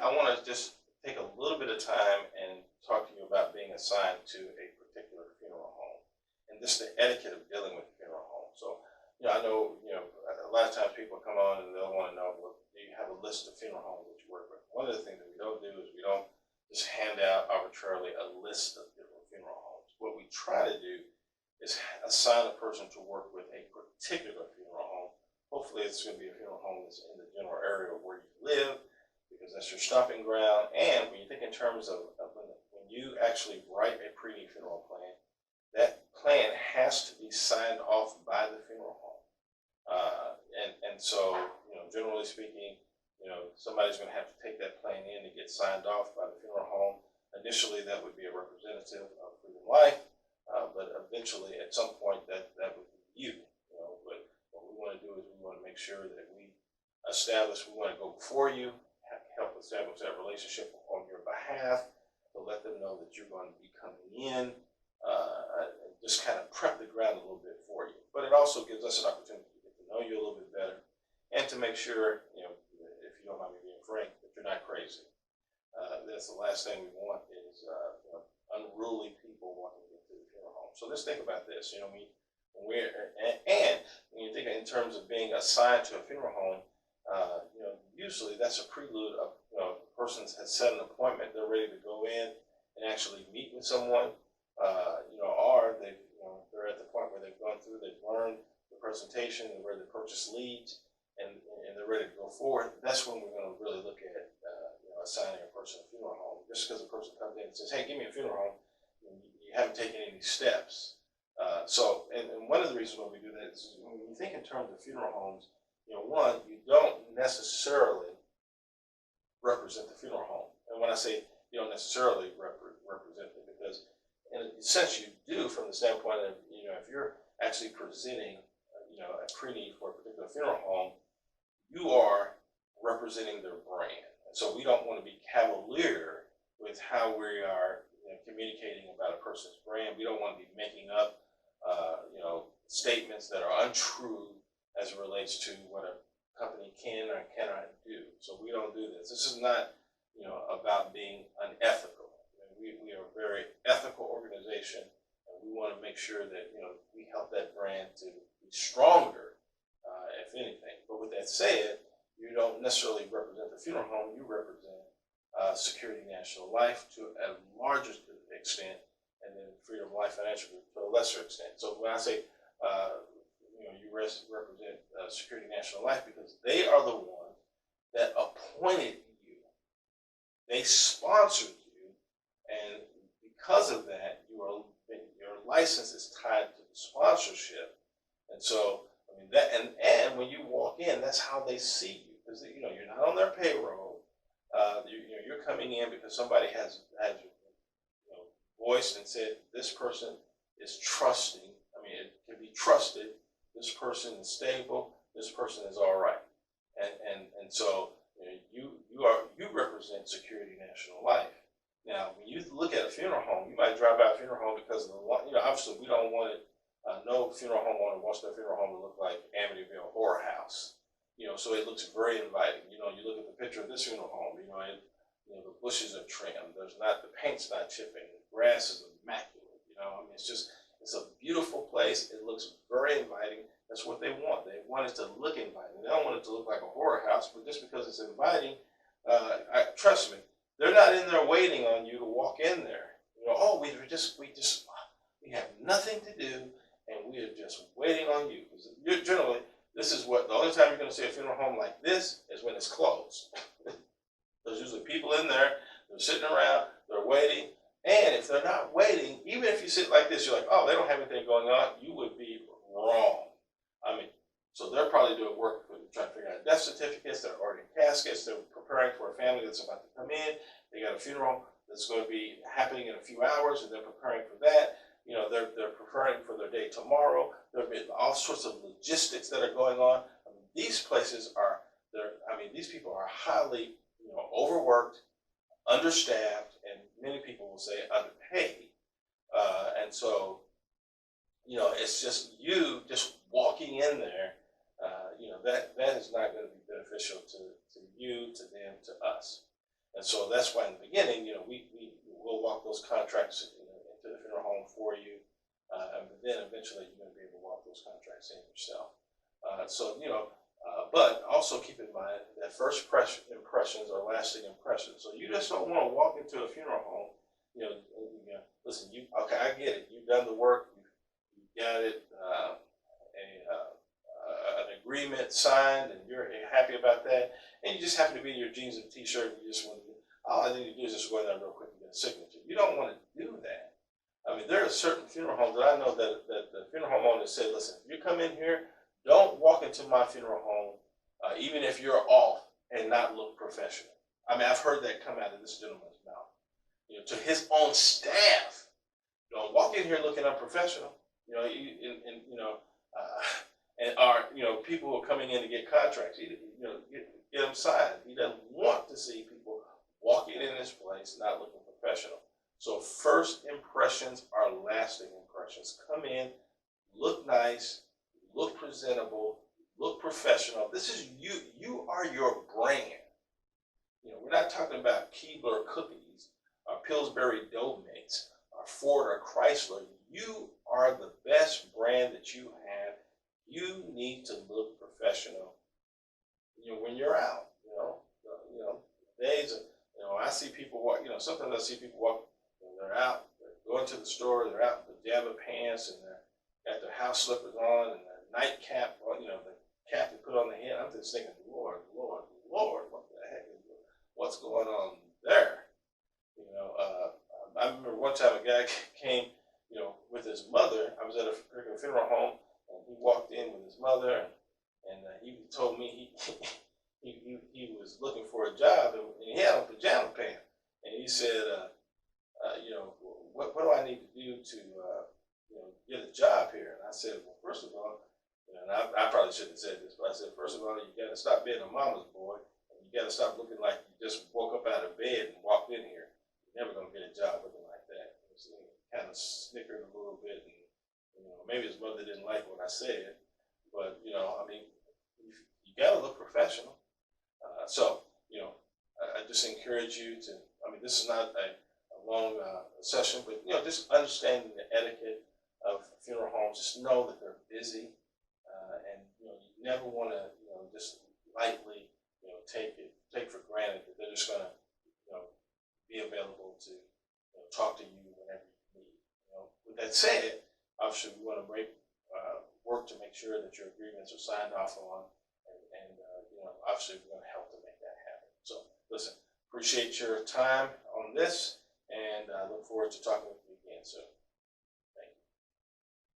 I want to just take a little bit of time and talk to you about being assigned to a particular funeral home and just the etiquette of dealing with funeral home. So, I know, a lot of times people come on and they'll want to know, well, do you have a list of funeral homes that you work with? One of the things that we don't do is we don't just hand out arbitrarily a list of different funeral homes. What we try to do is assign a person to work with a particular funeral home. Hopefully it's going to be a funeral home that's in the general area where you live, because that's your stomping ground. And when you think in terms of when you actually write a pre-need funeral plan, that plan has to be signed off by the funeral home. And so, generally speaking, somebody's going to have to take that plan in to get signed off by the funeral home. Initially, that would be a representative of Freedom Life, but eventually, at some point, that would be you. But what we want to do is we want to make sure that we want to go before you, help establish that relationship on your behalf, to let them know that you're going to be coming in, and just kind of prep the ground a little bit for you. But it also gives us an opportunity to get to know you a little bit better, and to make sure, if you don't mind me being frank, that you're not crazy. That's the last thing we want is unruly people wanting to get to the funeral home. So let's think about this. When you think in terms of being assigned to a funeral home, usually that's a prelude of, a person has set an appointment, they're ready to go in and actually meet with someone, or they're at the point where they've gone through, they've learned the presentation, they're ready to purchase leads, and they're ready to go forward. That's when we're going to really look at, assigning a person a funeral home. Just because a person comes in and says, hey, give me a funeral home, you haven't taken any steps. And one of the reasons why we do that is when you think in terms of funeral homes, one, you don't necessarily represent the funeral home. And when I say you don't necessarily represent it, because in a sense you do, from the standpoint of, if you're actually presenting, a pre-need for a particular funeral home, you are representing their brand. And so we don't want to be cavalier with how we are communicating about a person's brand. We don't want to be making up, statements that are untrue as it relates to what a company can or cannot do. So we don't do this. This is not, about being unethical. We are a very ethical organization, and we want to make sure that, we help that brand to be stronger, if anything. But with that said, you don't necessarily represent the funeral home. You represent Security National Life to a larger extent, and then Freedom Life Financial Group to a lesser extent. So when I say, you represent Security National Life, because they are the ones that appointed you. They sponsored you, and because of that, your license is tied to the sponsorship. And so, and when you walk in, that's how they see you, because you're not on their payroll. You're coming in because somebody has voiced and said this person is trusting. It can be trusted. This person is stable. This person is all right. And so you represent Security National Life. Now, when you look at a funeral home, you might drive by a funeral home because of the obviously we don't want it. No funeral homeowner wants their funeral home to look like Amityville Horror House. So it looks very inviting. You look at the picture of this funeral home. The bushes are trimmed. The paint's not chipping. The grass is immaculate. It's a beautiful place. It looks very inviting. That's what they want. They want it to look inviting. They don't want it to look like a horror house, but just because it's inviting, trust me, they're not in there waiting on you to walk in there. We have nothing to do, and we are just waiting on you. Because generally, this is the only time you're going to see a funeral home like this is when it's closed. There's usually people in there, they're sitting around, they're waiting. And if they're not waiting, even if you sit like this, you're like, oh, they don't have anything going on, you would be wrong. So they're probably doing work trying to figure out death certificates, they're ordering caskets, they're preparing for a family that's about to come in, they got a funeral that's going to be happening in a few hours, and they're preparing for that. They're preparing for their day tomorrow. There are all sorts of logistics that are going on. These places are, these people are highly, overworked, understaffed, and many people will say underpaid. And so, it's just you just walking in there, that is not going to be beneficial to you, to them, to us. And so that's why in the beginning, we will walk those contracts into the funeral home for you. But then eventually you're going to be able to walk those contracts in yourself. But also keep in mind that first impressions are lasting impressions. So you just don't want to walk into a funeral home, listen, okay, I get it. You've done the work. You got it, an agreement signed, and you're happy about that. And you just happen to be in your jeans and t-shirt, and you just want to, all I need to do is just go in there real quick and get a signature. You don't want to do that. I mean, there are certain funeral homes that I know that the funeral home owner said, listen, if you come in here, don't walk into my funeral home, even if you're off, and not look professional. I mean, I've heard that come out of this gentleman's mouth. To his own staff, don't walk in here looking unprofessional. And are people who are coming in to get contracts, get them signed. He doesn't want to see people walking in this place not looking professional. So first impressions are lasting impressions. Come in, look nice, look presentable, look professional. This is you. You are your brand. We're not talking about Keebler cookies or Pillsbury dough mix or Ford or Chrysler. You are the best brand that you have. You need to look professional. When you're out. Days of, I see people walk. Sometimes I see people walk. They're out. They're going to the store. They're out in pajama pants and they're got their house slippers on and their nightcap. The cap they put on the head. I'm just thinking, Lord, Lord, Lord, what the heck is what's going on there? I remember one time a guy came, with his mother. I was at a funeral home, and he walked in with his mother, and he told me he was looking for a job, and he had on pajama pants, and he said, what do I need to do to get a job here? And I said, well, first of all, and I probably shouldn't have said this, but I said, first of all, you got to stop being a mama's boy, and you got to stop looking like you just woke up out of bed and walked in here. You're never going to get a job looking like that. So he kind of snickered a little bit, and maybe his mother didn't like what I said, but you got to look professional. I just encourage you to. This is not a long session, but just understanding the etiquette of funeral homes. Just know that they're busy, and you never want to just lightly take for granted that they're just going to be available to talk to you whenever you need. With that said, obviously we want to work to make sure that your agreements are signed off on, and obviously we're going to help to make that happen. So listen, appreciate your time on this, and I look forward to talking with you again soon.